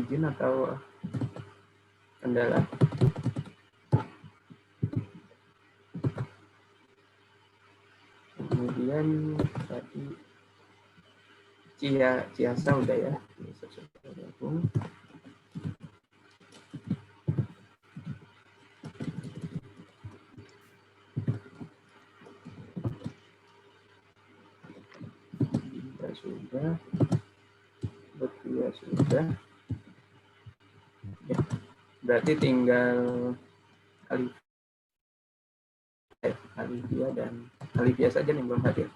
izin atau kendala? Kemudian tadi Ciasa udah ya. Sudah, berdua sudah. Ya, berarti tinggal Alivia dan Alivia saja yang belum hadir.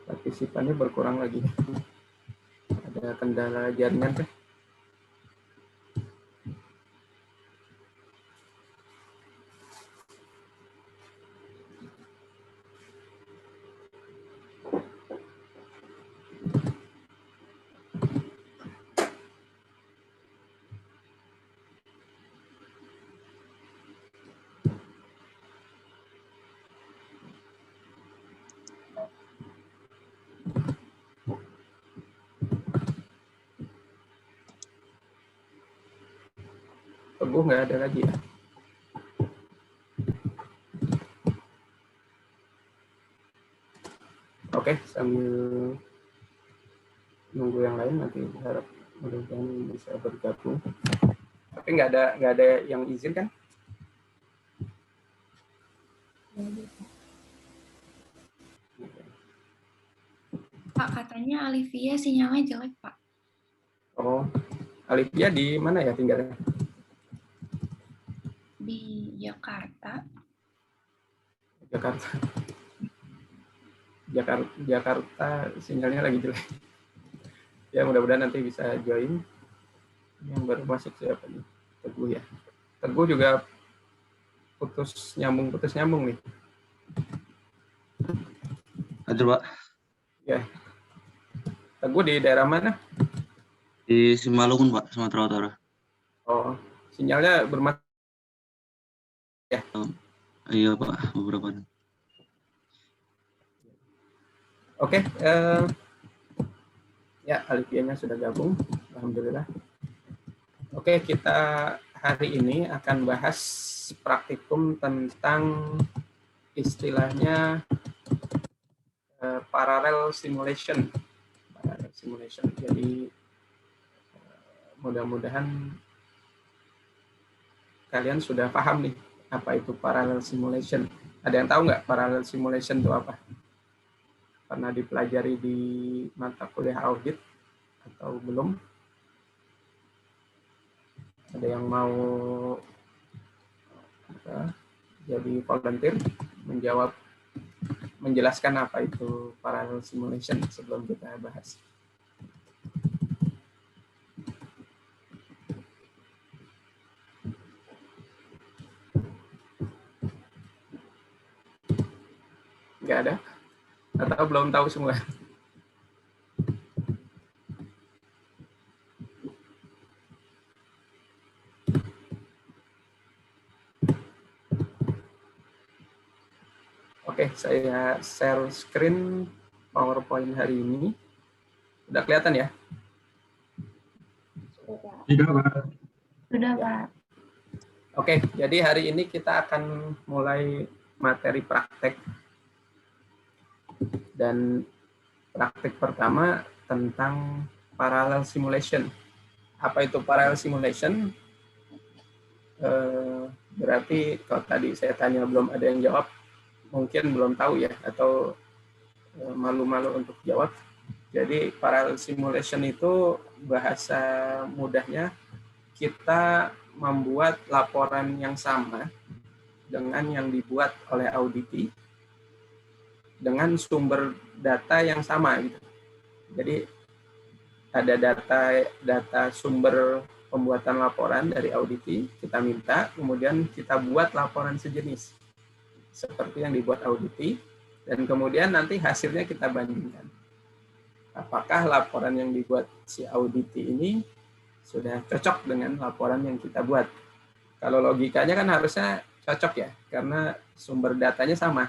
Partisipannya berkurang lagi. Ada kendala jaringan kah? Teguh nggak ada lagi ya? Oke, sambil nunggu yang lain nanti harap mudah-mudahan bisa bergabung. Tapi nggak ada yang izin kan? Pak, katanya Alivia sinyalnya jelek, Pak. Oh, Alivia di mana ya tinggalnya? Di Jakarta. Jakarta sinyalnya lagi jelek. Ya mudah-mudahan nanti bisa join. Yang baru masuk siapa nih? Teguh ya. Teguh juga putus nyambung nih. Ada Pak. Ya. Teguh di daerah mana? Di Simalungun Pak, Sumatera Utara. Oh, sinyalnya bermasalah ya? Iya Pak, beberapa. Oke, ya Alifianya sudah gabung, alhamdulillah. Oke, kita hari ini akan bahas praktikum tentang istilahnya parallel simulation. Jadi mudah-mudahan kalian sudah paham nih apa itu parallel simulation. Ada yang tahu nggak parallel simulation itu apa? Pernah dipelajari di mata kuliah audit atau belum? Ada yang mau jadi volunteer menjelaskan apa itu parallel simulation sebelum kita bahas? Nggak ada? Atau belum tahu semua? Oke, saya share screen PowerPoint hari ini. Udah kelihatan ya? Sudah, Pak. Sudah, Pak. Oke, jadi hari ini kita akan mulai materi praktek. Dan praktek pertama tentang parallel simulation. Apa itu parallel simulation? Berarti kalau tadi saya tanya belum ada yang jawab, mungkin belum tahu ya, atau malu-malu untuk jawab. Jadi parallel simulation itu bahasa mudahnya kita membuat laporan yang sama dengan yang dibuat oleh auditi dengan sumber data yang sama gitu. Jadi ada data sumber pembuatan laporan dari auditi, kita minta, kemudian kita buat laporan sejenis seperti yang dibuat auditi, dan kemudian nanti hasilnya kita bandingkan. Apakah laporan yang dibuat si auditi ini sudah cocok dengan laporan yang kita buat. Kalau logikanya kan harusnya cocok ya, karena sumber datanya sama.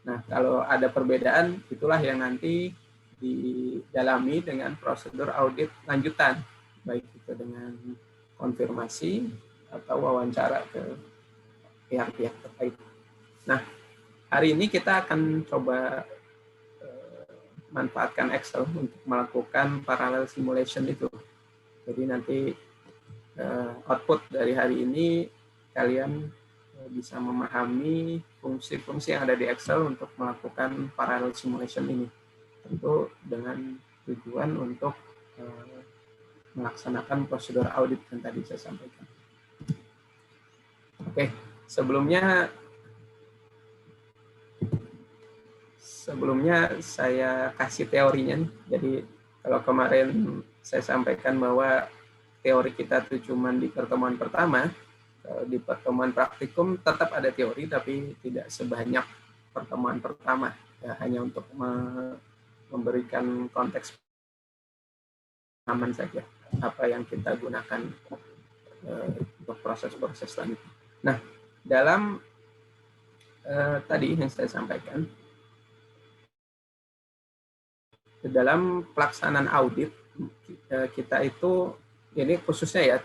Nah, kalau ada perbedaan, itulah yang nanti didalami dengan prosedur audit lanjutan, baik itu dengan konfirmasi atau wawancara ke pihak-pihak terkait. Nah, hari ini kita akan coba manfaatkan Excel untuk melakukan parallel simulation itu. Jadi nanti output dari hari ini kalian bisa memahami fungsi-fungsi yang ada di Excel untuk melakukan parallel simulation ini. Tentu dengan tujuan untuk melaksanakan prosedur audit yang tadi saya sampaikan. Oke, sebelumnya saya kasih teorinya. Jadi kalau kemarin saya sampaikan bahwa teori kita itu cuma di pertemuan pertama, di pertemuan praktikum tetap ada teori, tapi tidak sebanyak pertemuan pertama, ya, hanya untuk memberikan konteks aman saja apa yang kita gunakan untuk proses-proses selanjutnya. Nah, dalam tadi yang saya sampaikan, dalam pelaksanaan audit kita itu, ini khususnya ya,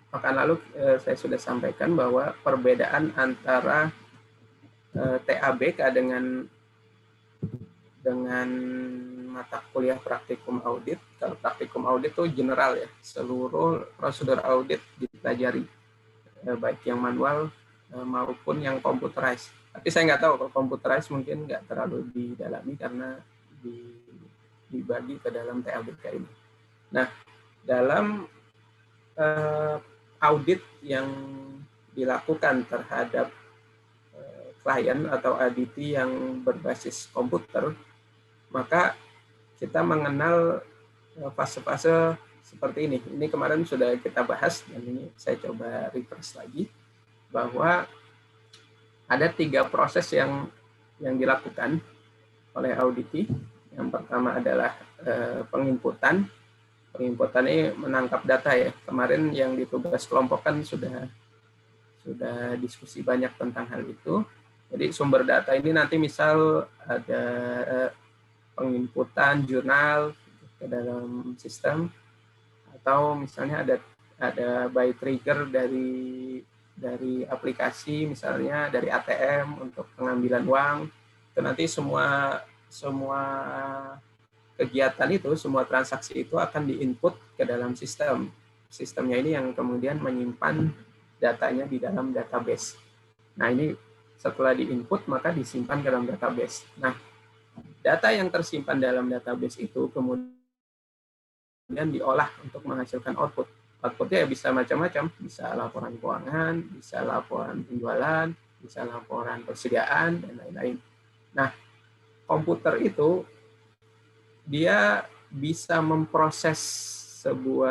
pekan lalu saya sudah sampaikan bahwa perbedaan antara TABK dengan mata kuliah praktikum audit. Kalau praktikum audit itu general ya, seluruh prosedur audit dipelajari, baik yang manual maupun yang computerized. Tapi saya nggak tahu, kalau computerized mungkin nggak terlalu didalami karena dibagi ke dalam TABK ini. Nah, dalam audit yang dilakukan terhadap klien atau ADT yang berbasis komputer, maka kita mengenal fase-fase seperti ini. Ini kemarin sudah kita bahas, dan ini saya coba refresh lagi, bahwa ada 3 proses yang dilakukan oleh auditi. Yang pertama adalah penginputan. Penginputan ini menangkap data ya. Kemarin yang di tugas kelompok kan sudah diskusi banyak tentang hal itu. Jadi sumber data ini nanti misal ada penginputan jurnal ke dalam sistem, atau misalnya ada by trigger dari aplikasi, misalnya dari ATM untuk pengambilan uang. Itu nanti semua kegiatan itu, semua transaksi itu akan diinput ke dalam sistem. Sistemnya ini yang kemudian menyimpan datanya di dalam database. Nah, ini setelah diinput maka disimpan ke dalam database. Nah, data yang tersimpan dalam database itu kemudian diolah untuk menghasilkan output. Outputnya bisa macam-macam, bisa laporan keuangan, bisa laporan penjualan, bisa laporan persediaan, dan lain-lain. Nah, komputer itu dia bisa memproses untuk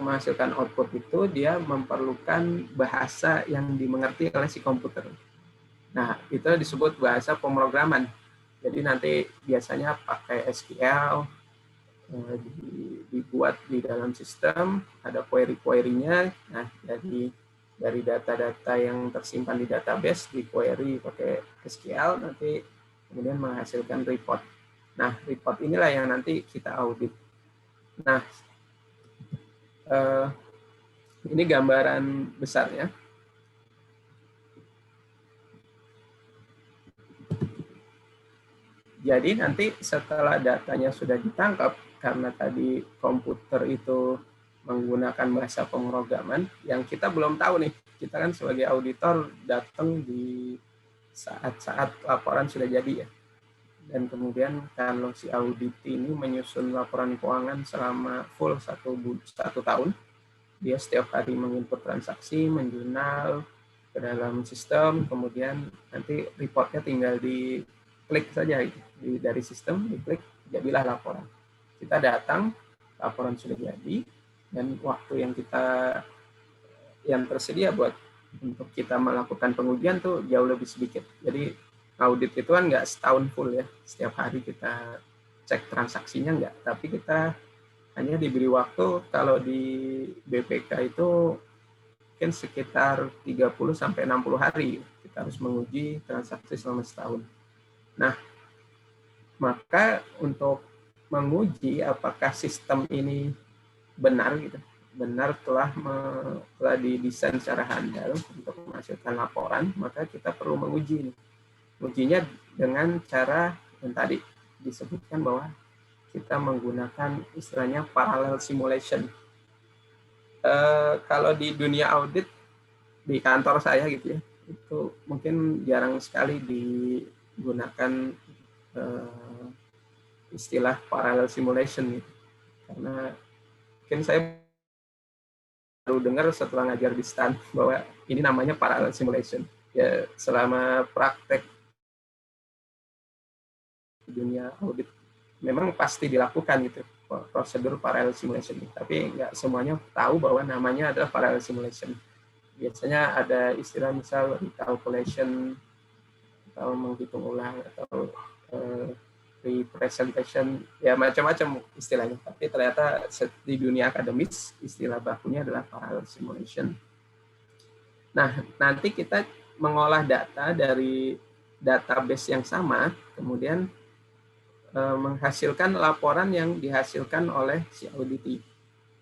menghasilkan output itu, dia memerlukan bahasa yang dimengerti oleh si komputer. Nah, itu disebut bahasa pemrograman. Jadi nanti biasanya pakai SQL, dibuat di dalam sistem, ada query-query-nya. Nah, dari data-data yang tersimpan di database, di query pakai SQL, nanti kemudian menghasilkan report. Nah, report inilah yang nanti kita audit. Nah, ini gambaran besarnya. Jadi nanti setelah datanya sudah ditangkap, karena tadi komputer itu menggunakan bahasa pemrograman, yang kita belum tahu nih, kita kan sebagai auditor datang di saat-saat laporan sudah jadi ya. Dan kemudian kalau si audit ini menyusun laporan keuangan selama full satu tahun, dia setiap hari menginput transaksi, menjurnal ke dalam sistem, kemudian nanti reportnya tinggal diklik saja dari sistem, diklik, jadilah laporan. Kita datang, laporan sudah jadi, dan waktu yang tersedia buat untuk kita melakukan pengujian tuh jauh lebih sedikit. Jadi audit itu kan nggak setahun full ya, setiap hari kita cek transaksinya nggak, tapi kita hanya diberi waktu kalau di BPK itu mungkin sekitar 30 sampai 60 hari kita harus menguji transaksi selama setahun. Nah, maka untuk menguji apakah sistem ini benar gitu, benar telah didesain secara handal untuk menghasilkan laporan, maka kita perlu menguji ini. Ujinya dengan cara yang tadi disebutkan bahwa kita menggunakan istilahnya parallel simulation. Kalau di dunia audit di kantor saya gitu ya, itu mungkin jarang sekali digunakan istilah parallel simulation gitu. Karena mungkin saya baru dengar setelah ngajar di STAN bahwa ini namanya parallel simulation. Ya, selama praktek di dunia audit memang pasti dilakukan gitu prosedur parallel simulation, tapi nggak semuanya tahu bahwa namanya adalah parallel simulation. Biasanya ada istilah misal recalculation atau menghitung ulang atau representation, ya macam-macam istilahnya. Tapi ternyata di dunia akademis istilah bakunya adalah parallel simulation. Nah, nanti kita mengolah data dari database yang sama, kemudian menghasilkan laporan yang dihasilkan oleh si auditi.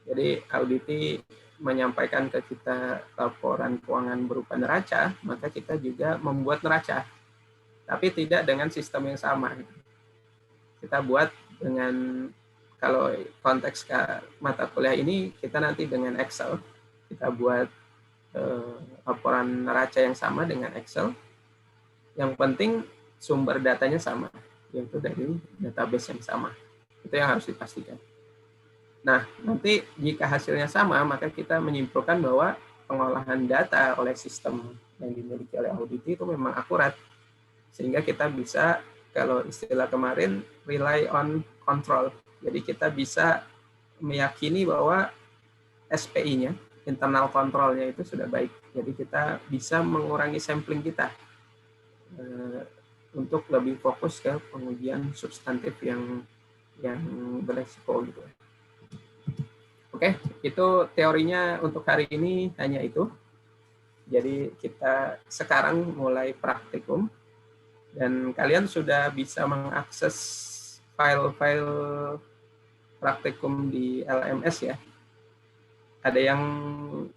Jadi auditi menyampaikan ke kita laporan keuangan berupa neraca, maka kita juga membuat neraca, tapi tidak dengan sistem yang sama. Kita buat dengan, kalau konteks mata kuliah ini, kita nanti dengan Excel, kita buat laporan neraca yang sama dengan Excel. Yang penting sumber datanya sama, yaitu dari database yang sama. Itu yang harus dipastikan. Nah, nanti jika hasilnya sama, maka kita menyimpulkan bahwa pengolahan data oleh sistem yang dimiliki oleh auditi itu memang akurat. Sehingga kita bisa, kalau istilah kemarin, rely on control. Jadi kita bisa meyakini bahwa SPI-nya, internal control-nya itu sudah baik. Jadi kita bisa mengurangi sampling kita untuk lebih fokus ke pengujian substantif yang beresiko gitu. Oke, itu teorinya untuk hari ini hanya itu. Jadi kita sekarang mulai praktikum dan kalian sudah bisa mengakses file-file praktikum di LMS ya. Ada yang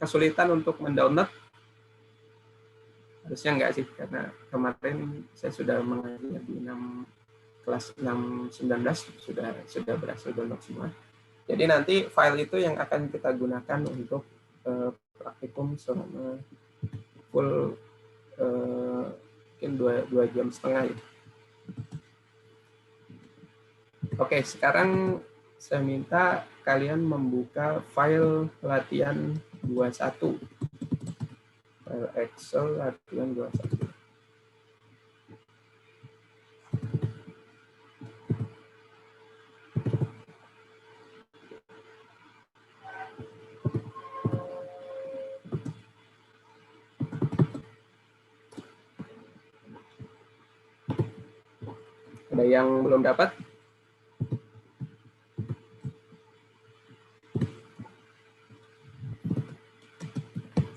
kesulitan untuk mendownload? Harusnya enggak sih, karena kemarin saya sudah mengajar di kelas 6-19 sudah berhasil download semua. Jadi nanti file itu yang akan kita gunakan untuk praktikum selama full mungkin 2 jam setengah ya. Oke, sekarang saya minta kalian membuka file latihan 21. File Excel latihan 21. Ada yang belum dapat?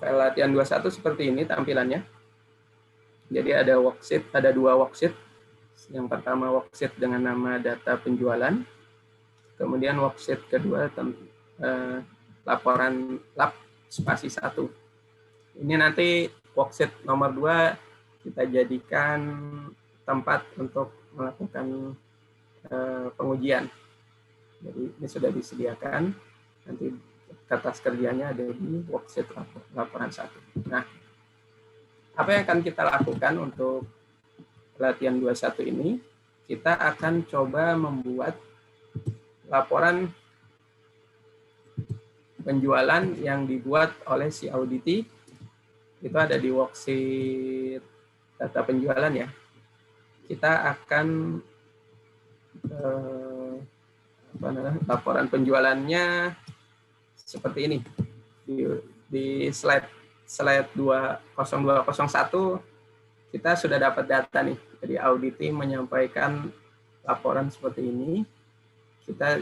File latihan 21 seperti ini tampilannya. Jadi ada worksheet, ada 2 worksheet. Yang pertama worksheet dengan nama data penjualan. Kemudian worksheet kedua laporan lab spasi 1. Ini nanti worksheet nomor 2 kita jadikan tempat untuk melakukan pengujian. Jadi ini sudah disediakan, nanti kertas kerjanya ada di worksheet laporan 1. Nah, apa yang akan kita lakukan untuk latihan 21 ini? Kita akan coba membuat laporan penjualan yang dibuat oleh si auditi. Itu ada di worksheet data penjualan ya. Kita akan laporan penjualannya seperti ini. Di slide 20201 kita sudah dapat data nih. Jadi auditi menyampaikan laporan seperti ini. Kita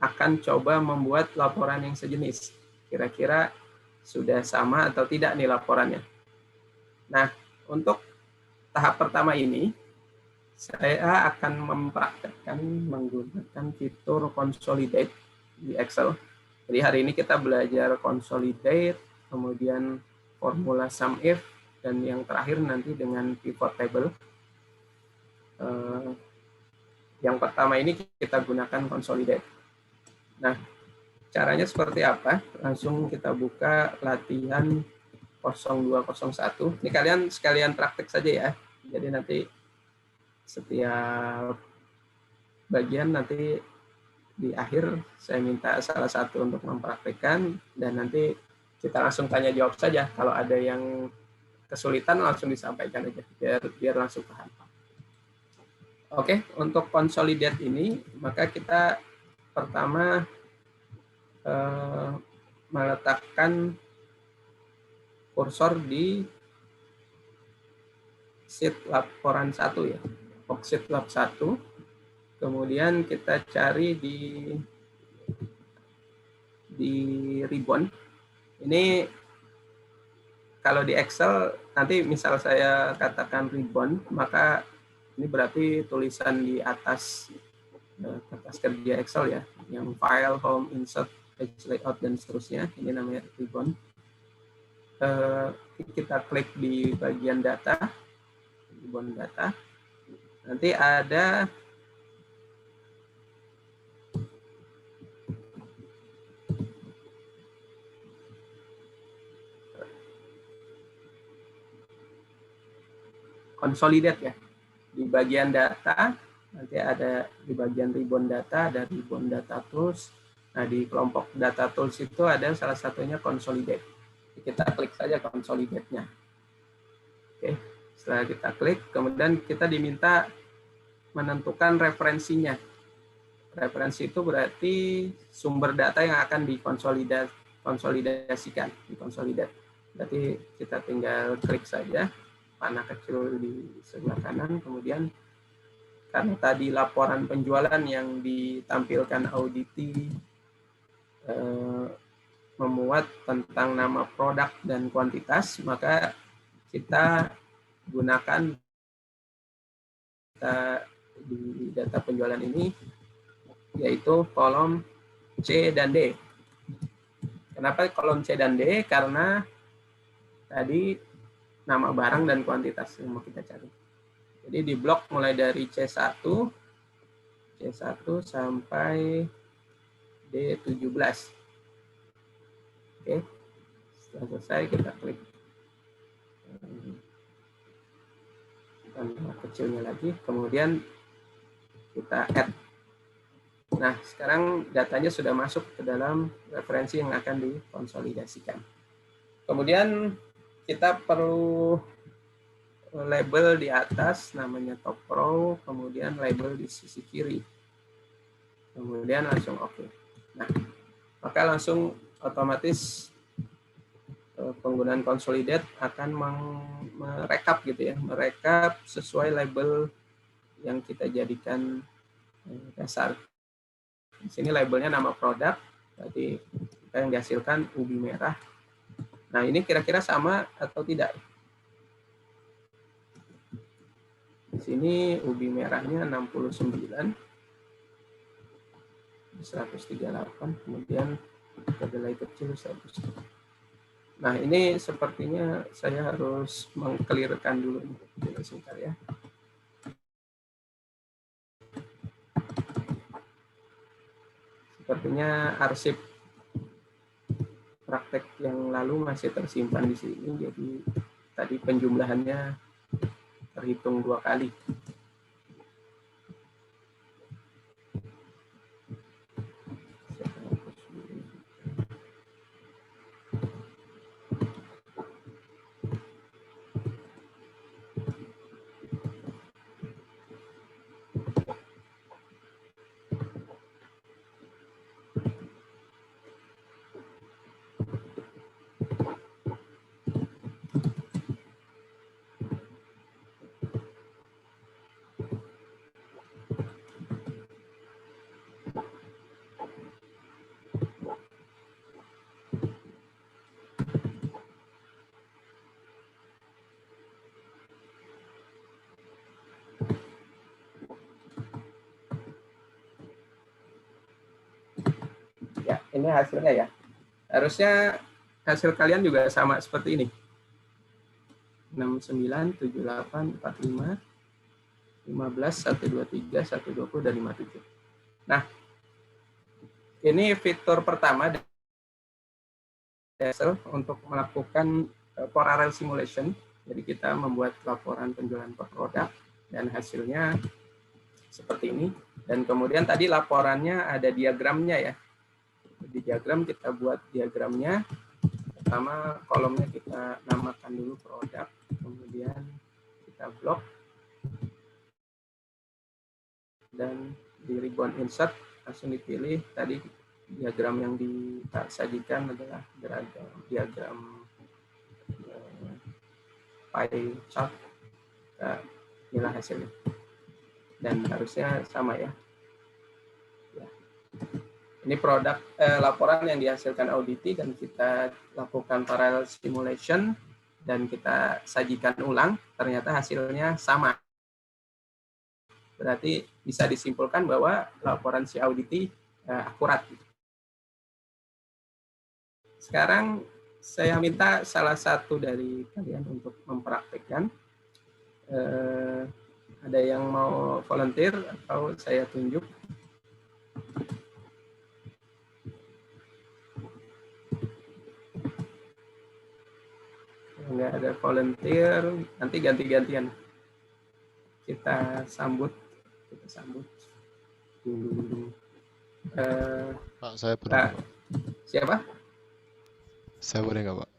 akan coba membuat laporan yang sejenis. Kira-kira sudah sama atau tidak nih laporannya. Nah, untuk tahap pertama ini, saya akan mempraktekkan menggunakan fitur consolidate di Excel. Jadi hari ini kita belajar consolidate, kemudian formula sum if, dan yang terakhir nanti dengan pivot table. Yang pertama ini kita gunakan consolidate. Nah, caranya seperti apa? Langsung kita buka latihan 0201. Ini kalian sekalian praktek saja ya. Jadi nanti setiap bagian nanti di akhir saya minta salah satu untuk mempraktekkan, dan nanti kita langsung tanya jawab saja. Kalau ada yang kesulitan langsung disampaikan aja biar langsung paham. Oke, untuk consolidate ini maka kita pertama meletakkan kursor di sheet laporan 1 ya, worksheet lab 1. Kemudian kita cari di ribbon. Ini kalau di Excel nanti misal saya katakan ribbon, maka ini berarti tulisan di atas kertas kerja Excel ya, yang file, home, insert, page layout, dan seterusnya. Ini namanya ribbon. Kita klik di bagian data, ribbon data. Nanti ada consolidate ya. Di bagian data, nanti ada di bagian ribbon data, ada ribbon data tools. Nah, di kelompok data tools itu ada salah satunya consolidate. Kita klik saja consolidate-nya. Oke, setelah kita klik, kemudian kita diminta menentukan referensinya. Referensi itu berarti sumber data yang akan dikonsolidasikan, dikonsolidate. Berarti kita tinggal klik saja panah kecil di sebelah kanan, kemudian karena tadi laporan penjualan yang ditampilkan auditi memuat tentang nama produk dan kuantitas, maka kita gunakan di data penjualan ini yaitu kolom C dan D. Kenapa kolom C dan D? Karena tadi nama barang dan kuantitas yang mau kita cari. Jadi di blok mulai dari C1 sampai D17. Oke. Setelah selesai kita klik tambah kecilnya lagi, kemudian kita add. Nah, sekarang datanya sudah masuk ke dalam referensi yang akan dikonsolidasikan. Kemudian kita perlu label di atas, namanya top row, kemudian label di sisi kiri. Kemudian langsung oke. Nah, maka langsung otomatis penggunaan consolidate akan merekap gitu ya, merekap sesuai label yang kita jadikan dasar. Di sini labelnya nama produk, berarti kita yang dihasilkan ubi merah. Nah, ini kira-kira sama atau tidak? Di sini ubi merahnya 69, 138, kemudian kedelai kecil 100. Nah, ini sepertinya saya harus mengkelirkan dulu sebentar ya. Sepertinya arsip praktek yang lalu masih tersimpan di sini, jadi tadi penjumlahannya terhitung 2 kali. ini hasilnya ya. Harusnya hasil kalian juga sama seperti ini. 69, 78, 45, 15, 123, 120, dan 57. Nah, ini fitur pertama dari Excel untuk melakukan parallel simulation. Jadi kita membuat laporan penjualan per produk dan hasilnya seperti ini. Dan kemudian tadi laporannya ada diagramnya ya. Di diagram kita buat diagramnya. Pertama kolomnya kita namakan dulu produk, kemudian kita blok, dan di ribbon insert langsung dipilih. Tadi diagram yang disajikan adalah diagram pie chart. Inilah hasilnya. Dan harusnya sama ya. Ini produk laporan yang dihasilkan auditi dan kita lakukan parallel simulation dan kita sajikan ulang, ternyata hasilnya sama. Berarti bisa disimpulkan bahwa laporan si auditi akurat. Sekarang saya minta salah satu dari kalian untuk mempraktikkan. Ada yang mau volunteer atau saya tunjuk? Nggak ada volunteer, nanti ganti-gantian. Kita sambut dulu. Pak, saya boleh nggak, Pak? Siapa? Saya boleh nggak, Pak?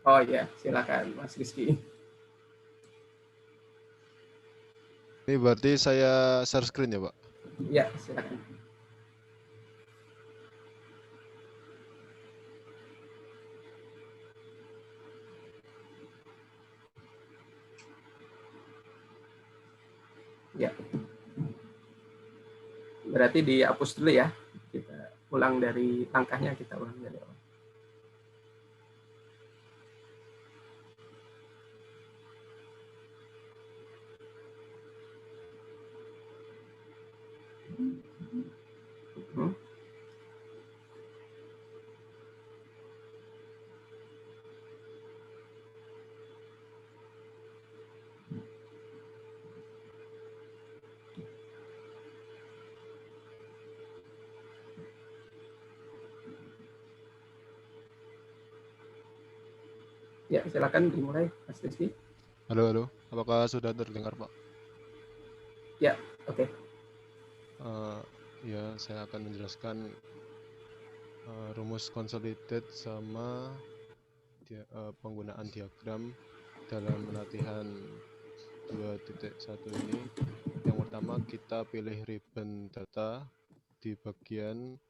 Oh iya, silakan Mas Rizky. Ini berarti saya share screen ya, Pak? Ya, silakan. Ya. Berarti dihapus dulu ya. Kita ulang dari langkahnya, kita ulang dari awal. Ya, silakan dimulai, Mas Rizky. Halo. Apakah sudah terdengar, Pak? Ya, oke. Ya, saya akan menjelaskan rumus consolidated sama penggunaan diagram dalam latihan 2.1 ini. Yang pertama, kita pilih ribbon data di bagian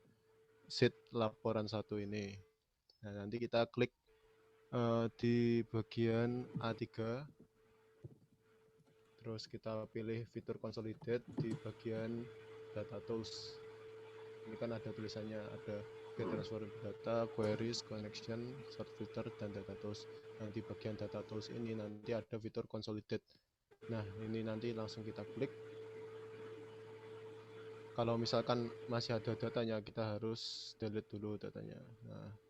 sheet laporan 1 ini. Nah, nanti kita klik di bagian A3, terus kita pilih fitur consolidate di bagian data tools. Ini kan ada tulisannya, ada get transfer data, queries, connection, sort filter, dan data tools. Nah, di bagian data tools ini nanti ada fitur consolidate. Nah, ini nanti langsung kita klik. Kalau misalkan masih ada datanya, kita harus delete dulu datanya. Nah,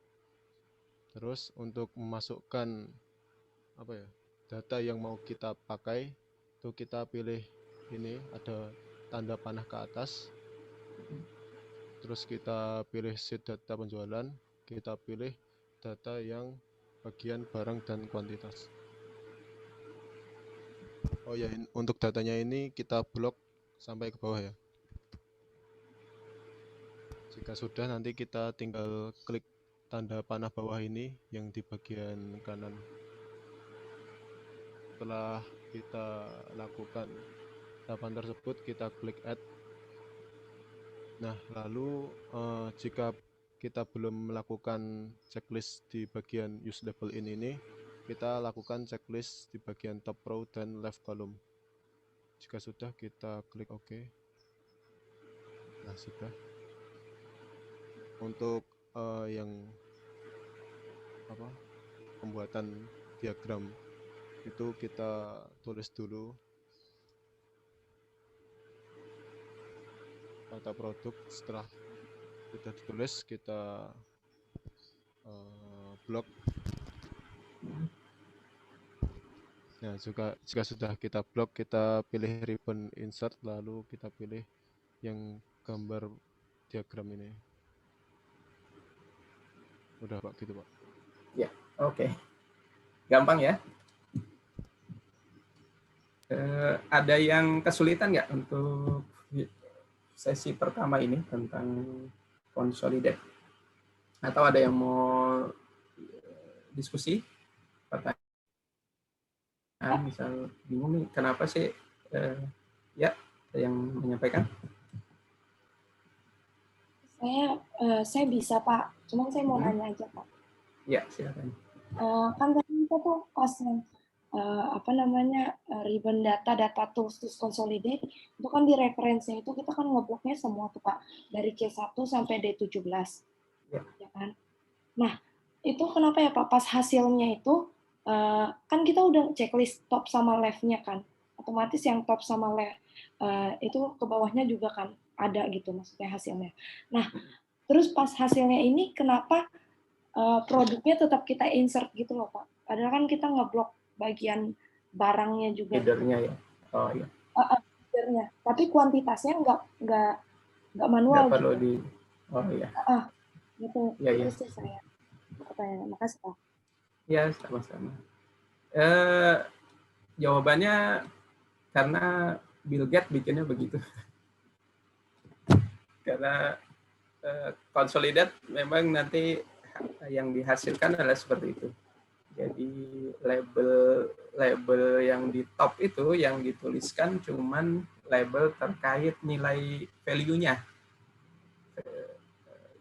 terus untuk memasukkan data yang mau kita pakai, itu kita pilih ini, ada tanda panah ke atas. Terus kita pilih sheet data penjualan, kita pilih data yang bagian barang dan kuantitas. Oh ya, untuk datanya ini kita blok sampai ke bawah ya. Jika sudah, nanti kita tinggal klik tanda panah bawah ini yang di bagian kanan. Setelah kita lakukan tahapan tersebut, kita klik add. Nah, lalu jika kita belum melakukan checklist di bagian use label ini, kita lakukan checklist di bagian top row dan left column. Jika sudah, kita klik OK. Nah, sudah. Untuk yang pembuatan diagram itu kita tulis dulu kata produk. Setelah Sudah ditulis, kita blok. Nah, jika sudah kita blok, kita pilih ribbon insert, lalu kita pilih yang gambar diagram ini. Udah Pak, gitu Pak. Ya, oke. Gampang ya. Ada yang kesulitan nggak untuk sesi pertama ini tentang consolidate? Atau ada yang mau diskusi? Pertanyaan, misal bingung nih, kenapa sih? Ya, ada yang menyampaikan? Saya bisa Pak, cuman saya mau nanya aja Pak. Ya, silakan. Kan tadi kita tuh pas ribbon data tools consolidate itu kan di referensinya itu kita kan ngebloknya semua tuh Pak, dari C1 sampai D17 ya kan. Nah itu kenapa ya Pak, pas hasilnya itu kan kita udah checklist top sama left-nya kan, otomatis yang top sama left itu ke bawahnya juga kan ada gitu maksudnya hasilnya. Nah terus pas hasilnya ini kenapa produknya tetap kita insert gitu loh Pak, padahal kan kita ngeblok bagian barangnya juga. Header-nya ya. Oh iya. Header-nya, tapi kuantitasnya nggak manual. Nggak perlu gitu. di. Oh iya. Gitu. Ya, ya. Itu sih saya. Makasih Pak. Ya, sama-sama. Jawabannya karena Bill Gates bikinnya begitu. Karena consolidate memang nanti yang dihasilkan adalah seperti itu. Jadi label yang di top itu yang dituliskan cuman label terkait nilai value-nya.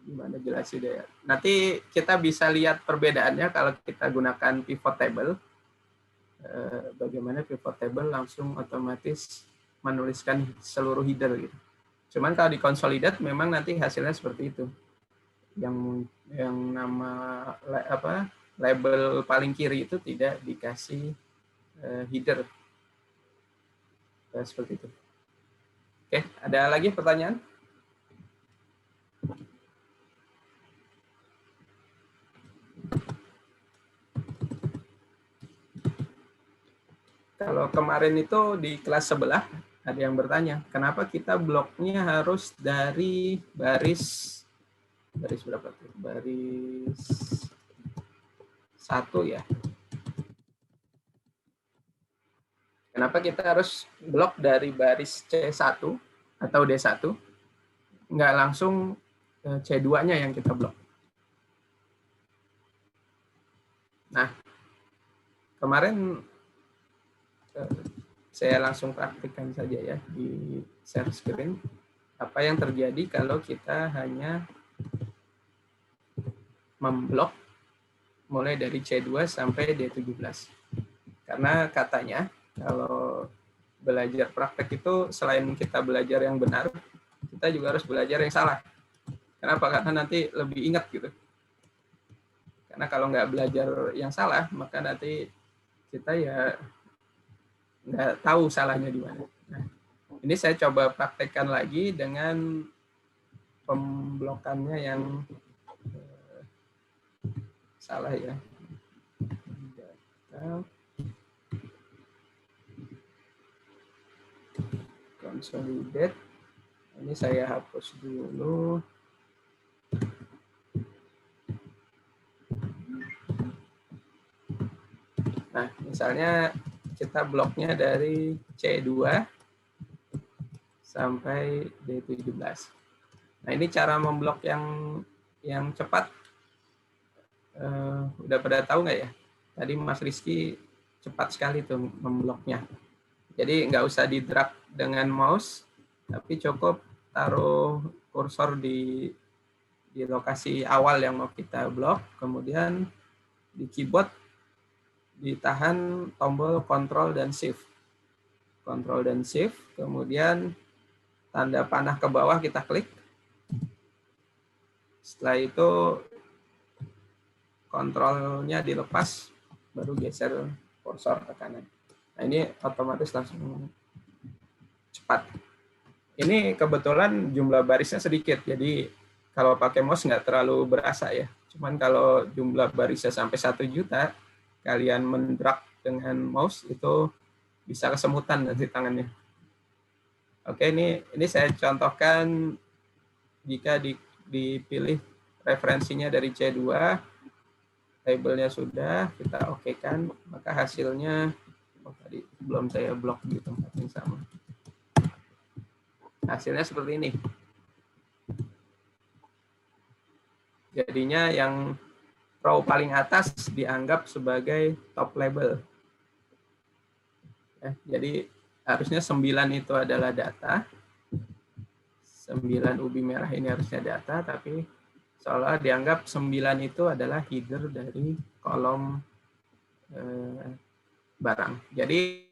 Gimana jelasin deh. Nanti kita bisa lihat perbedaannya kalau kita gunakan pivot table. Bagaimana pivot table langsung otomatis menuliskan seluruh header gitu. Cuman kalau di consolidate memang nanti hasilnya seperti itu. Yang nama label paling kiri itu tidak dikasih header. Seperti itu. Oke, ada lagi pertanyaan? Kalau kemarin itu di kelas sebelah ada yang bertanya, kenapa kita bloknya harus dari baris berapa tuh? Baris 1 ya. Kenapa kita harus blok dari baris C1 atau D1? Nggak langsung C2-nya yang kita blok. Nah, kemarin saya langsung praktikkan saja ya di share screen. Apa yang terjadi kalau kita hanya memblok mulai dari C2 sampai D17. Karena katanya kalau belajar praktek itu selain kita belajar yang benar, kita juga harus belajar yang salah. Kenapa? Karena nanti lebih ingat gitu. Karena kalau nggak belajar yang salah, maka nanti kita ya nggak tahu salahnya di mana. Nah, ini saya coba praktekkan lagi dengan pemblokannya yang salah ya. Consolidate. Ini saya hapus dulu. Nah, misalnya kita bloknya dari C2 sampai D17. Nah, ini cara memblok yang cepat. Udah pada tahu nggak ya? Tadi Mas Rizky cepat sekali tuh membloknya. Jadi nggak usah di drag dengan mouse, tapi cukup taruh kursor di lokasi awal yang mau kita blok, kemudian di keyboard ditahan tombol Ctrl dan Shift. Ctrl dan Shift, kemudian tanda panah ke bawah kita klik. Setelah itu kontrolnya dilepas, baru geser kursor ke kanan. Nah, ini otomatis langsung cepat. Ini kebetulan jumlah barisnya sedikit, jadi kalau pakai mouse nggak terlalu berasa ya. Cuman kalau jumlah barisnya sampai 1 juta, kalian mendrag dengan mouse itu bisa kesemutan nanti tangannya. Oke, ini saya contohkan jika dipilih referensinya dari C2, labelnya sudah, kita oke-kan, maka hasilnya, tadi belum saya blok di tempat yang sama. Hasilnya seperti ini. Jadinya yang row paling atas dianggap sebagai top label. Jadi harusnya 9 itu adalah data. 9 ubi merah ini harusnya data, tapi seolah dianggap 9 itu adalah header dari kolom barang. Jadi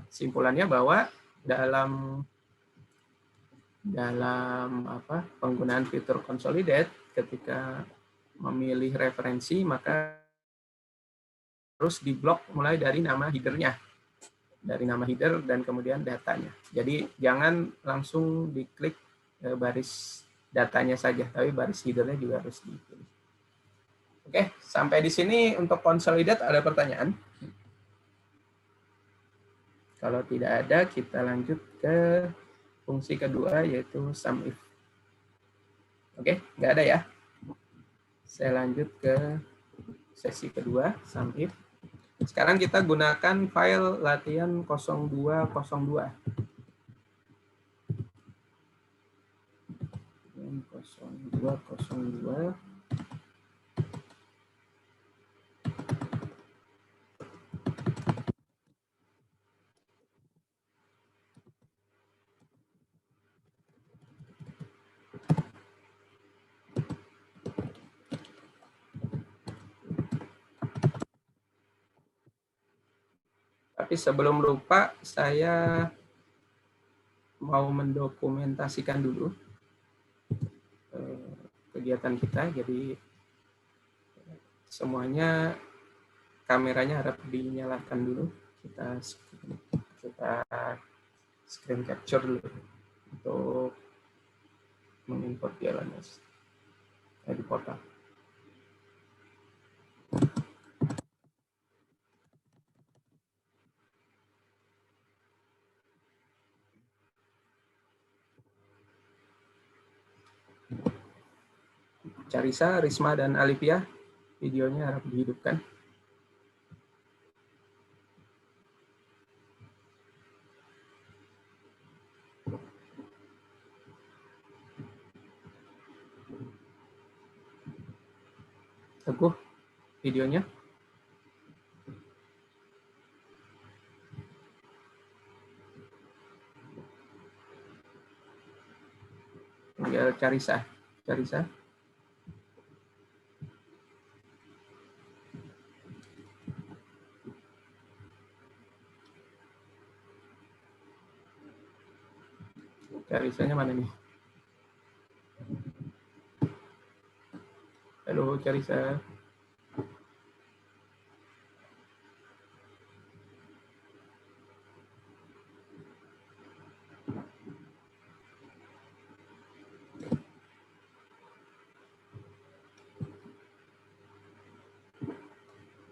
simpulannya bahwa dalam penggunaan fitur consolidate, ketika memilih referensi maka harus diblok mulai dari nama headernya, dari nama header dan kemudian datanya. Jadi jangan langsung diklik baris datanya saja, tapi baris headernya juga harus dipilih. Oke, sampai di sini untuk consolidate ada pertanyaan? Kalau tidak ada, kita lanjut ke fungsi kedua, yaitu SUMIF. Oke, nggak ada ya? Saya lanjut ke sesi kedua, SUMIF. Sekarang kita gunakan file latihan 0202. 0202. Tapi sebelum lupa, saya mau mendokumentasikan dulu kegiatan kita. Jadi semuanya kameranya harap dinyalakan dulu. Kita screen capture dulu untuk mengimport di LMS di portal. Carisa, Risma, dan Alivia, videonya harap dihidupkan. Teguh, videonya. Tinggal Carisa. Carisa. Carisanya mana nih? Halo, Carisa.